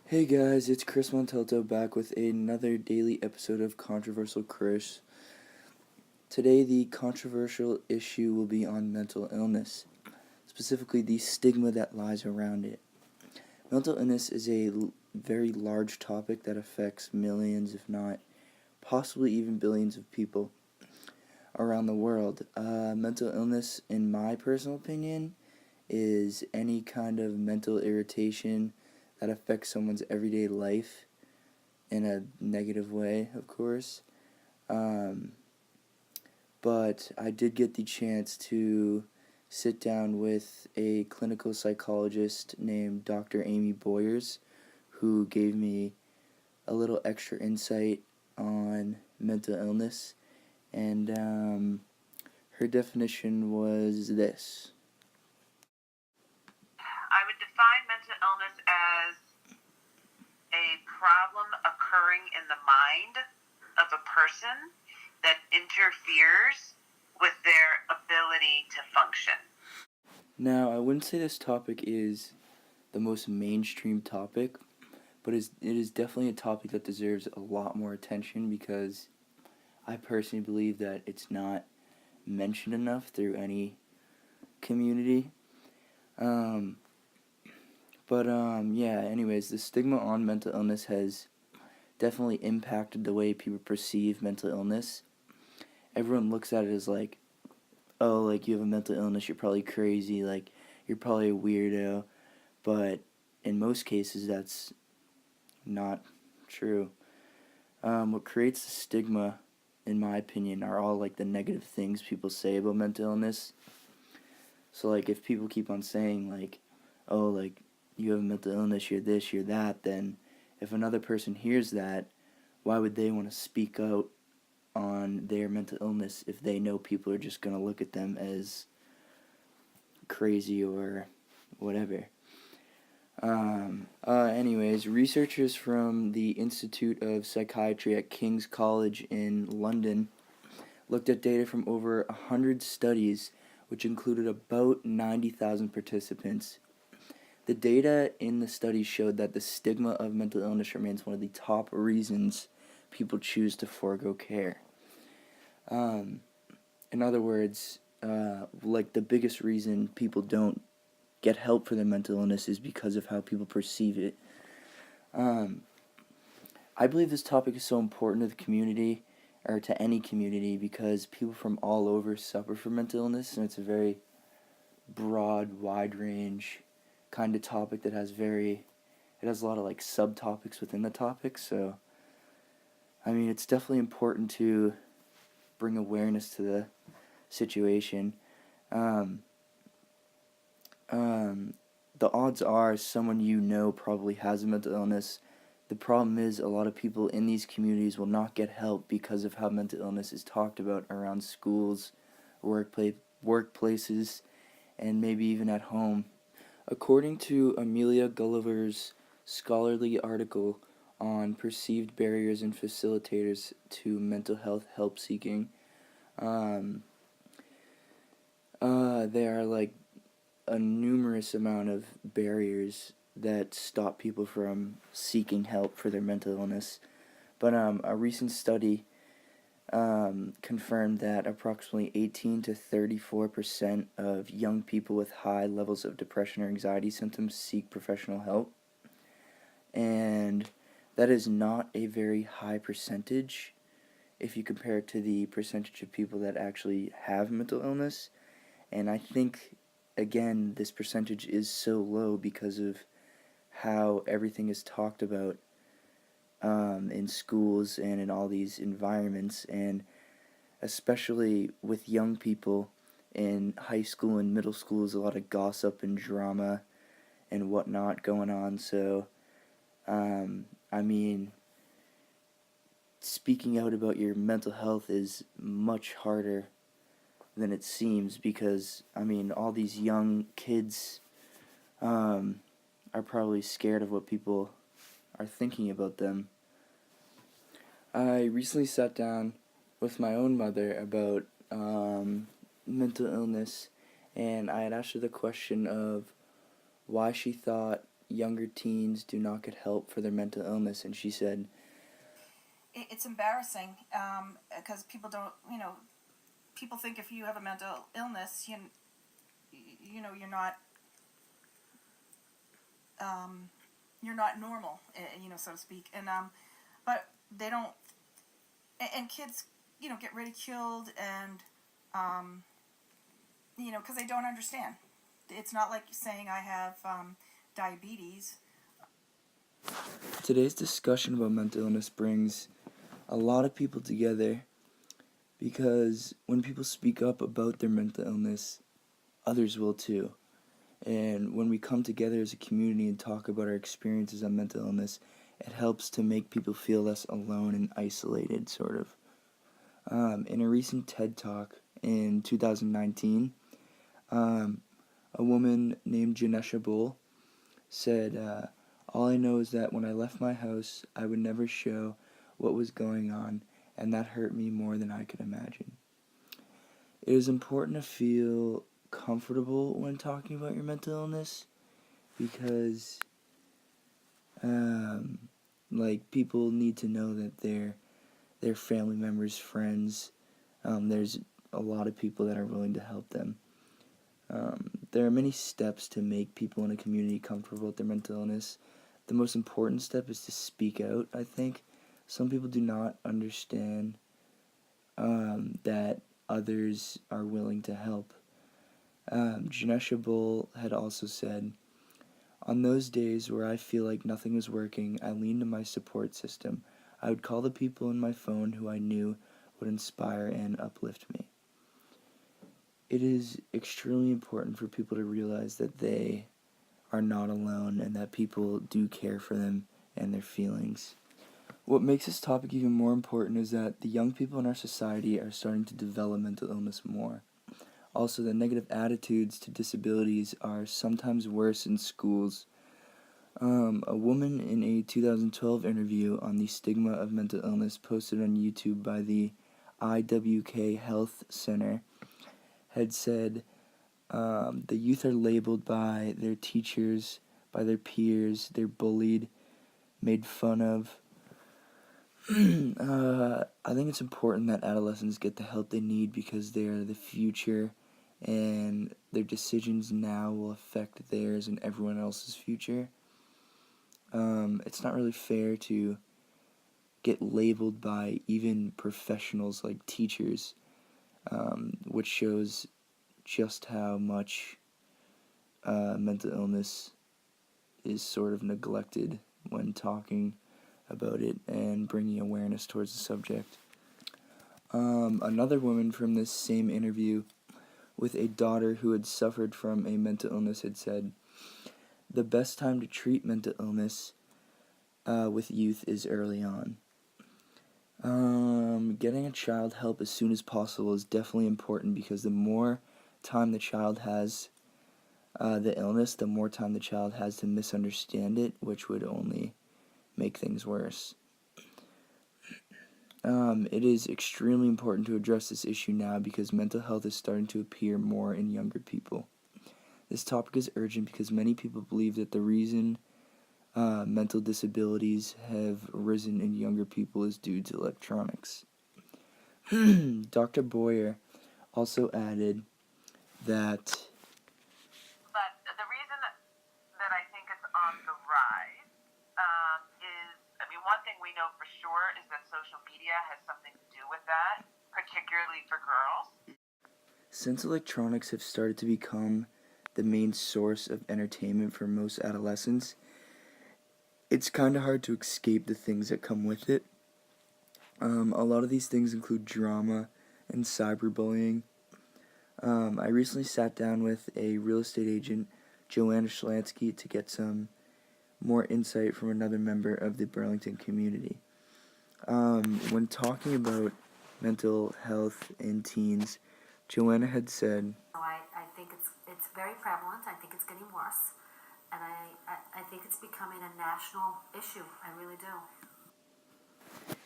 Hey guys, it's Chris Montalto back with another daily episode of Controversial Chris. Today, the controversial issue will be on mental illness, specifically the stigma that lies around it. Mental illness is a very large topic that affects millions, if not possibly even billions of people around the world. Mental illness, in my personal opinion, is any kind of mental irritation that affects someone's everyday life in a negative way, of course. But I did get the chance to sit down with a clinical psychologist named Dr. Amy Boyers, who gave me a little extra insight on mental illness, and her definition was this. I would define mental illness as a problem occurring in the mind of a person that interferes with their ability to function. Now, I wouldn't say this topic is the most mainstream topic, but it is definitely a topic that deserves a lot more attention because I personally believe that it's not mentioned enough through any community. Anyways, the stigma on mental illness has definitely impacted the way people perceive mental illness. Everyone looks at it as like, oh, like you have a mental illness, you're probably crazy, like you're probably a weirdo, but in most cases that's not true. What creates the stigma, in my opinion, are all like the negative things people say about mental illness. So like if people keep on saying like, oh, like you have a mental illness, you're this, you're that, then if another person hears that, why would they want to speak out on their mental illness if they know people are just going to look at them as crazy or whatever? Anyways, researchers from the Institute of Psychiatry at King's College in London looked at data from over 100 studies, which included about 90,000 participants. The data in the study showed that the stigma of mental illness remains one of the top reasons people choose to forego care. In other words, like the biggest reason people don't get help for their mental illness is because of how people perceive it. I believe this topic is so important to the community, or to any community, because people from all over suffer from mental illness, and it's a very broad, wide range kind of topic that has it has a lot of like subtopics within the topic. So I mean, it's definitely important to bring awareness to the situation. The odds are someone you know probably has a mental illness. The problem is a lot of people in these communities will not get help because of how mental illness is talked about around schools, workplaces, and maybe even at home. According to Amelia Gulliver's scholarly article on perceived barriers and facilitators to mental health help seeking, there are like a numerous amount of barriers that stop people from seeking help for their mental illness. But a recent study confirmed that approximately 18 to 34% of young people with high levels of depression or anxiety symptoms seek professional help. And that is not a very high percentage if you compare it to the percentage of people that actually have mental illness. And I think, again, this percentage is so low because of how everything is talked about in schools and in all these environments, and especially with young people in high school and middle school, there's a lot of gossip and drama and whatnot going on. So, I mean, speaking out about your mental health is much harder than it seems because, I mean, all these young kids are probably scared of what people are thinking about them. I recently sat down with my own mother about mental illness, and I had asked her the question of why she thought younger teens do not get help for their mental illness, and she said, It's embarrassing because people don't, people think if you have a mental illness, you're not normal, so to speak. And but they don't, and kids, get ridiculed and, because they don't understand. It's not like saying I have diabetes. today's discussion about mental illness brings a lot of people together because when people speak up about their mental illness, others will too. And when we come together as a community and talk about our experiences on mental illness, it helps to make people feel less alone and isolated, sort of. In a recent TED Talk in 2019, a woman named Janesha Bull said, all I know is that when I left my house, I would never show what was going on, and that hurt me more than I could imagine. It is important to feel comfortable when talking about your mental illness because, people need to know that their family members, friends, there's a lot of people that are willing to help them. There are many steps to make people in a community comfortable with their mental illness. The most important step is to speak out, I think. Some people do not understand that others are willing to help. Janesha Bull had also said, on those days where I feel like nothing is working, I lean to my support system. I would call the people in my phone who I knew would inspire and uplift me. It is extremely important for people to realize that they are not alone and that people do care for them and their feelings. What makes this topic even more important is that the young people in our society are starting to develop mental illness more. Also, the negative attitudes to disabilities are sometimes worse in schools. A woman in a 2012 interview on the stigma of mental illness posted on YouTube by the IWK Health Center had said, the youth are labeled by their teachers, by their peers, they're bullied, made fun of. I think it's important that adolescents get the help they need because they are the future and their decisions now will affect theirs and everyone else's future. It's not really fair to get labeled by even professionals like teachers, which shows just how much mental illness is sort of neglected when talking about it and bringing awareness towards the subject. Another woman from this same interview with a daughter who had suffered from a mental illness had said, the best time to treat mental illness with youth is early on. Getting a child help as soon as possible is definitely important because the more time the child has the illness, the more time the child has to misunderstand it, which would only make things worse. It is extremely important to address this issue now because mental health is starting to appear more in younger people. This topic is urgent because many people believe that the reason mental disabilities have risen in younger people is due to electronics. Dr. Boyer also added that But the reason that I think it's on the rise is, I mean, one thing we know for sure is that social media has something to do with that, particularly for girls. since electronics have started to become the main source of entertainment for most adolescents, it's kind of hard to escape the things that come with it. A lot of these things include drama and cyberbullying. I recently sat down with a real estate agent, Joanna Schlansky, to get some more insight from another member of the Burlington community. When talking about mental health in teens, Joanna had said, I think it's very prevalent. I think it's getting worse. And I think it's becoming a national issue. I really do.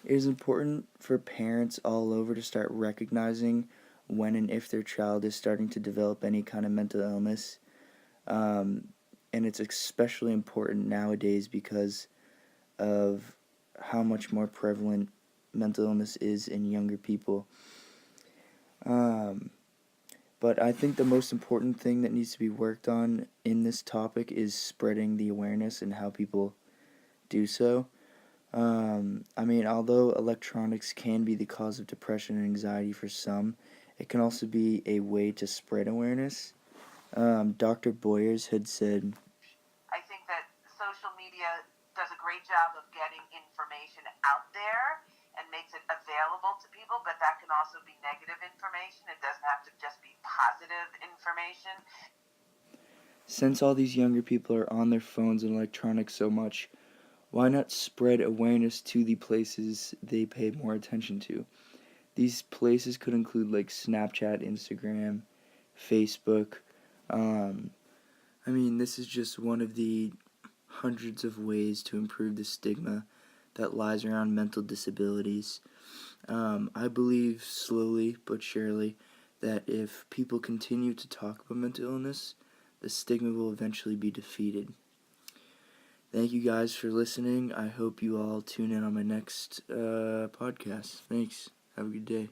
it is important for parents all over to start recognizing when and if their child is starting to develop any kind of mental illness. and it's especially important nowadays because of how much more prevalent mental illness is in younger people. But I think the most important thing that needs to be worked on in this topic is spreading the awareness and how people do so. I mean, although electronics can be the cause of depression and anxiety for some, it can also be a way to spread awareness. Dr. Boyers had said, I think that social media does a great job of getting information out there and makes it available to people, but that can also be negative information. It doesn't have to just be positive information. since all these younger people are on their phones and electronics so much, why not spread awareness to the places they pay more attention to? These places could include like Snapchat, Instagram, Facebook. I mean, this is just one of the hundreds of ways to improve the stigma that lies around mental disabilities. I believe slowly but surely that if people continue to talk about mental illness, the stigma will eventually be defeated. Thank you guys for listening. I hope you all tune in on my next podcast. Thanks. Have a good day.